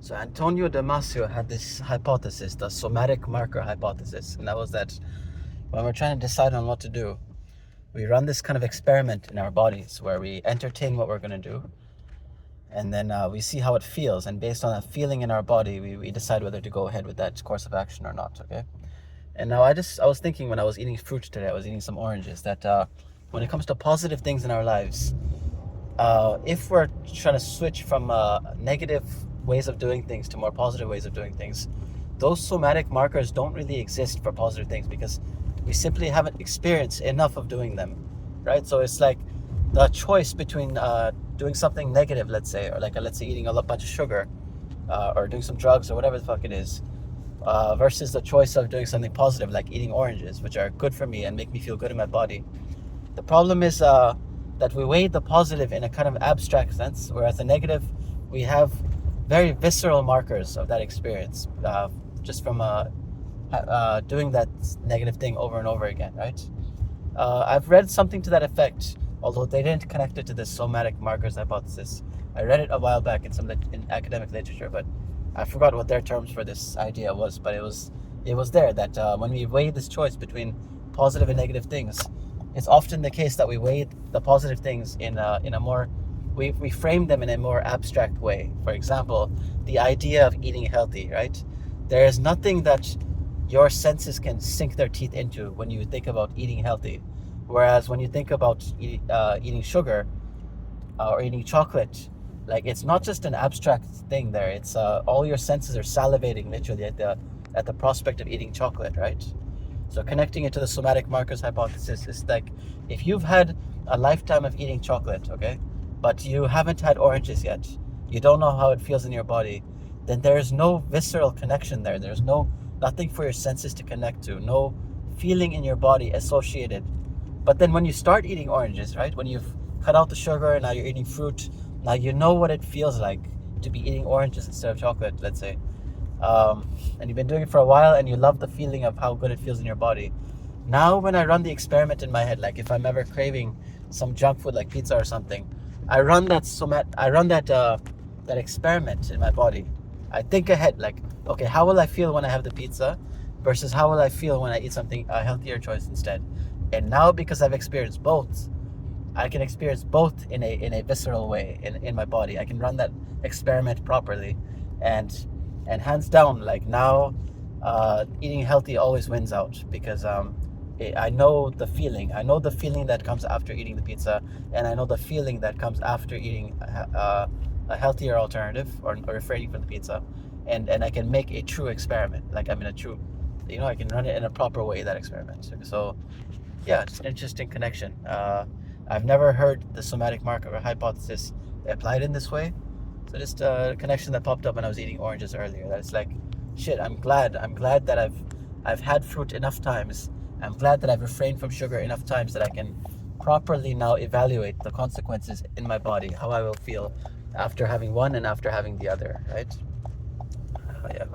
So Antonio Damasio had this hypothesis, the somatic marker hypothesis, and that was that when we're trying to decide on what to do, we run this kind of experiment in our bodies where we entertain what we're going to do, and then we see how it feels, and based on that feeling in our body, we decide whether to go ahead with that course of action or not. Okay. And now I was thinking when I was eating fruit today, I was eating some oranges, that when it comes to positive things in our lives, if we're trying to switch from negative ways of doing things to more positive ways of doing things, those somatic markers don't really exist for positive things because we simply haven't experienced enough of doing them, right? So it's like the choice between doing something negative, let's say, or let's say eating a bunch of sugar, or doing some drugs or whatever the fuck it is, versus the choice of doing something positive like eating oranges, which are good for me and make me feel good in my body. The problem is that we weigh the positive in a kind of abstract sense, whereas the negative, we have very visceral markers of that experience, just from doing that negative thing over and over again, right? I've read something to that effect, although they didn't connect it to the somatic markers hypothesis. I read it a while back in in academic literature, but I forgot what their terms for this idea was. But it was there that when we weigh this choice between positive and negative things, it's often the case that we weigh the positive things in a more, we frame them in a more abstract way. For example, the idea of eating healthy, right? There is nothing that your senses can sink their teeth into when you think about eating healthy. Whereas when you think about eating sugar, or eating chocolate, like it's not just an abstract thing there. It's all your senses are salivating literally at the prospect of eating chocolate, right? So connecting it to the somatic markers hypothesis is like, if you've had a lifetime of eating chocolate, okay, but you haven't had oranges yet, you don't know how it feels in your body, then there's no visceral connection there. There's nothing for your senses to connect to, no feeling in your body associated. But then when you start eating oranges, right, when you've cut out the sugar and now you're eating fruit, now you know what it feels like to be eating oranges instead of chocolate, let's say. And you've been doing it for a while and you love the feeling of how good it feels in your body. Now when I run the experiment in my head, like if I'm ever craving some junk food like pizza or something, I run that experiment in my body. I think ahead, like, okay, how will I feel when I have the pizza versus how will I feel when I eat something, a healthier choice instead? And now because I've experienced both, I can experience both in a visceral way in my body. I can run that experiment properly, and hands down, like now, eating healthy always wins out because I know the feeling. I know the feeling that comes after eating the pizza, and I know the feeling that comes after eating a healthier alternative or refraining from the pizza, and I can make a true experiment. Like I mean, a true, I can run it in a proper way, that experiment. So yeah, it's an interesting connection. I've never heard the somatic marker hypothesis applied in this way. So just a connection that popped up when I was eating oranges earlier. That it's like, shit. I'm glad that I've had fruit enough times. I'm glad that I've refrained from sugar enough times that I can properly now evaluate the consequences in my body, how I will feel after having one and after having the other. Right? Yeah.